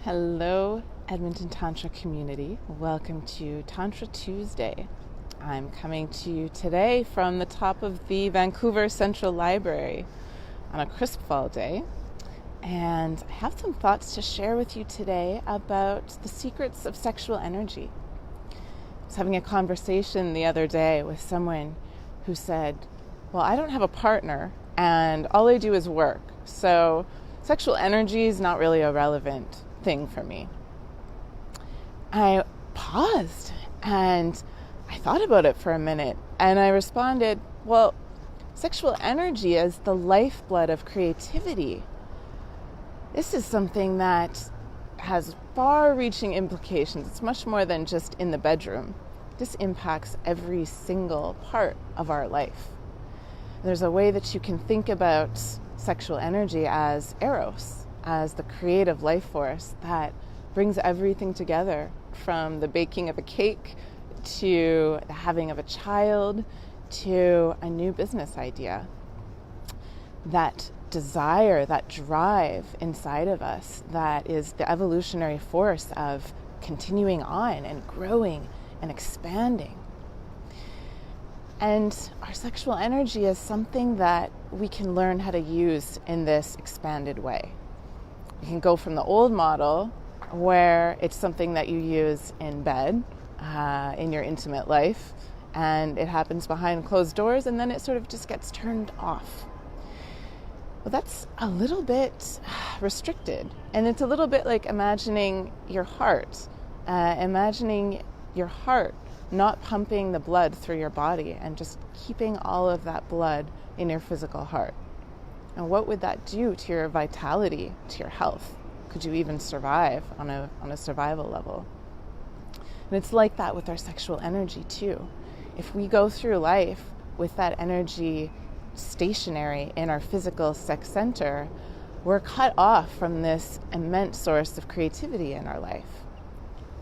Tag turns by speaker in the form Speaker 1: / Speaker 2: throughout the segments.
Speaker 1: Hello, Edmonton Tantra community. Welcome to Tantra Tuesday. I'm coming to you today from the top of the Vancouver Central Library on a crisp fall day. And I have some thoughts to share with you today about the secrets of sexual energy. I was having a conversation the other day with someone who said, well, I don't have a partner and all I do is work. So sexual energy is not really a relevant thing for me. I paused and I thought about it for a minute and I responded, well, sexual energy is the lifeblood of creativity. This is something that has far-reaching implications. It's much more than just in the bedroom. This impacts every single part of our life. There's a way that you can think about sexual energy as Eros, as the creative life force that brings everything together, from the baking of a cake to the having of a child to a new business idea. That desire, that drive inside of us, that is the evolutionary force of continuing on and growing and expanding. And our sexual energy is something that we can learn how to use in this expanded way. You can go from the old model where it's something that you use in bed, in your intimate life, and it happens behind closed doors, and then it sort of just gets turned off. Well, that's a little bit restricted, and it's a little bit like imagining your heart not pumping the blood through your body and just keeping all of that blood in your physical heart. And what would that do to your vitality, to your health? Could you even survive on a survival level? And it's like that with our sexual energy too. If we go through life with that energy stationary in our physical sex center, we're cut off from this immense source of creativity in our life.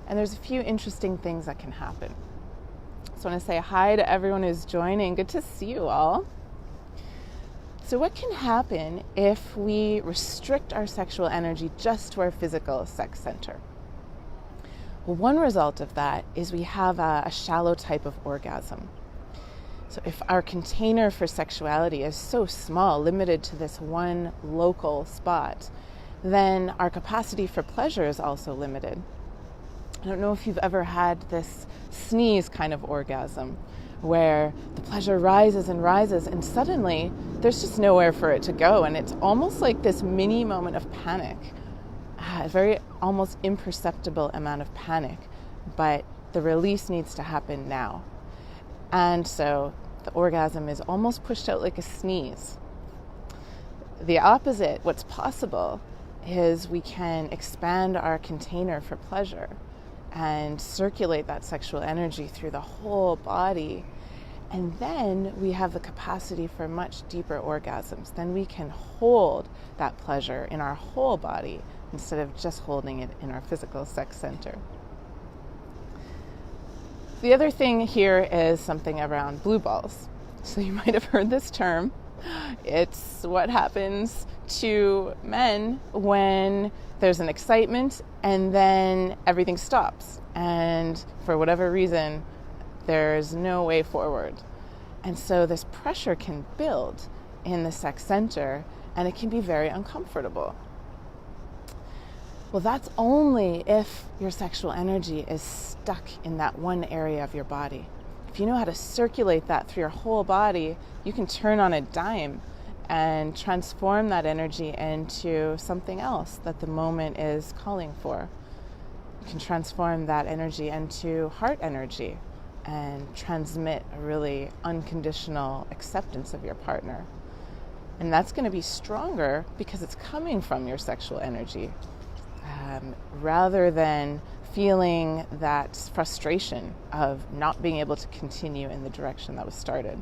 Speaker 1: And there's a few interesting things that can happen. So I want to say hi to everyone who's joining. Good to see you all. So what can happen if we restrict our sexual energy just to our physical sex center? Well, one result of that is we have a shallow type of orgasm. So if our container for sexuality is so small, limited to this one local spot, then our capacity for pleasure is also limited. I don't know if you've ever had this sneeze kind of orgasm where the pleasure rises and rises and suddenly there's just nowhere for it to go, and it's almost like this mini moment of panic, a very almost imperceptible amount of panic, but the release needs to happen now. And so the orgasm is almost pushed out like a sneeze. The opposite, what's possible, is we can expand our container for pleasure and circulate that sexual energy through the whole body. And then we have the capacity for much deeper orgasms. Then we can hold that pleasure in our whole body instead of just holding it in our physical sex center. The other thing here is something around blue balls. So you might have heard this term. It's what happens to men when there's an excitement and then everything stops. And for whatever reason, there's no way forward. And so this pressure can build in the sex center and it can be very uncomfortable. Well, that's only if your sexual energy is stuck in that one area of your body. If you know how to circulate that through your whole body, you can turn on a dime and transform that energy into something else that the moment is calling for. You can transform that energy into heart energy and transmit a really unconditional acceptance of your partner. And that's going to be stronger because it's coming from your sexual energy. Rather than feeling that frustration of not being able to continue in the direction that was started.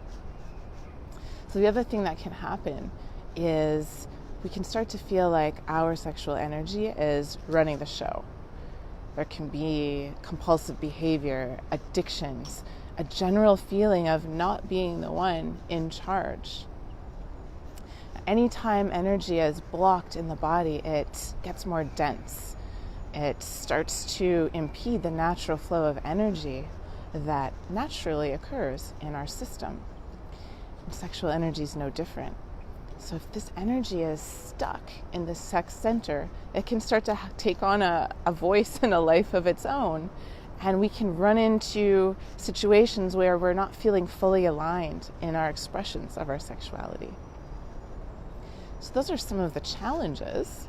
Speaker 1: So the other thing that can happen is we can start to feel like our sexual energy is running the show. There can be compulsive behavior, addictions, a general feeling of not being the one in charge. Anytime energy is blocked in the body, it gets more dense. It starts to impede the natural flow of energy that naturally occurs in our system. And sexual energy is no different. So if this energy is stuck in the sex center, it can start to take on a voice and a life of its own. And we can run into situations where we're not feeling fully aligned in our expressions of our sexuality. So those are some of the challenges.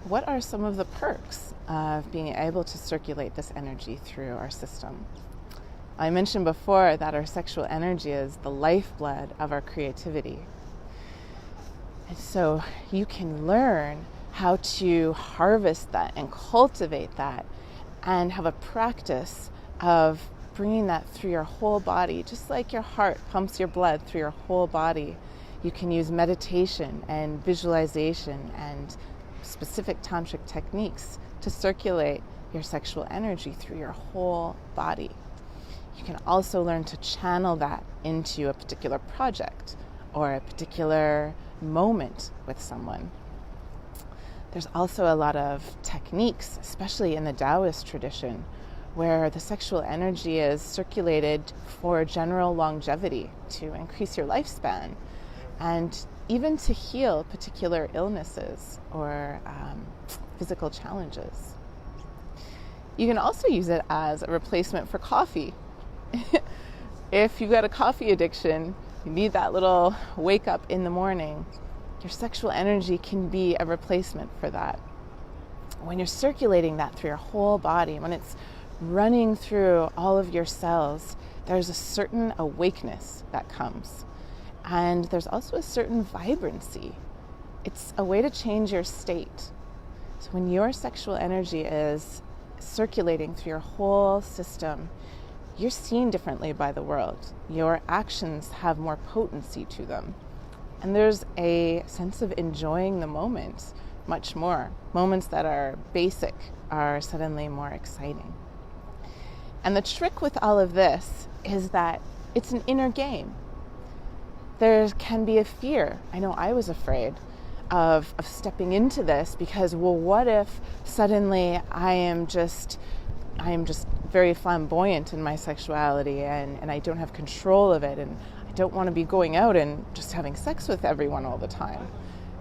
Speaker 1: What are some of the perks of being able to circulate this energy through our system? I mentioned before that our sexual energy is the lifeblood of our creativity. And so you can learn how to harvest that and cultivate that and have a practice of bringing that through your whole body. Just like your heart pumps your blood through your whole body, you can use meditation and visualization and specific tantric techniques to circulate your sexual energy through your whole body. You can also learn to channel that into a particular project or a particular moment with someone. There's also a lot of techniques, especially in the Taoist tradition, where the sexual energy is circulated for general longevity, to increase your lifespan, and even to heal particular illnesses or physical challenges. You can also use it as a replacement for coffee. If you've got a coffee addiction, you need that little wake up in the morning. Your sexual energy can be a replacement for that. When you're circulating that through your whole body, when it's running through all of your cells, there's a certain awakeness that comes. And there's also a certain vibrancy. It's a way to change your state. So when your sexual energy is circulating through your whole system, you're seen differently by the world. Your actions have more potency to them. And there's a sense of enjoying the moment much more. Moments that are basic are suddenly more exciting. And the trick with all of this is that it's an inner game. There can be a fear. I know I was afraid of stepping into this because, well, what if suddenly I am just very flamboyant in my sexuality and I don't have control of it, and I don't want to be going out and just having sex with everyone all the time.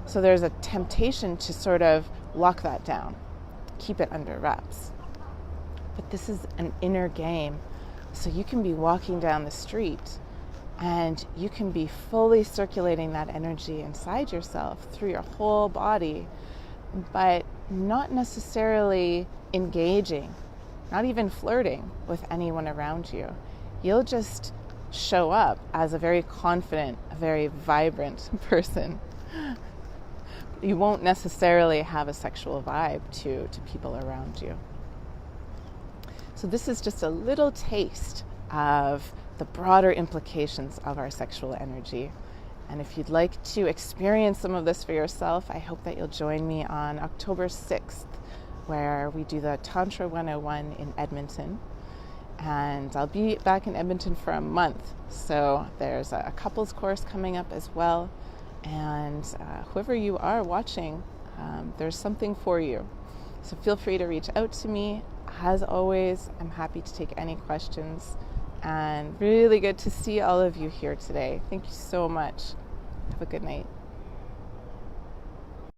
Speaker 1: So there's a temptation to sort of lock that down, keep it under wraps. But this is an inner game. So you can be walking down the street and you can be fully circulating that energy inside yourself through your whole body, but not necessarily engaging, not even flirting with anyone around you. You'll just show up as a very confident, a very vibrant person. You won't necessarily have a sexual vibe to people around you. So this is just a little taste of the broader implications of our sexual energy. And if you'd like to experience some of this for yourself, I hope that you'll join me on October 6th, where we do the Tantra 101 in Edmonton. And I'll be back in Edmonton for a month. So there's a couples course coming up as well. And whoever you are watching, there's something for you. So feel free to reach out to me. As always, I'm happy to take any questions. And really good to see all of you here today. Thank you so much. Have a good night.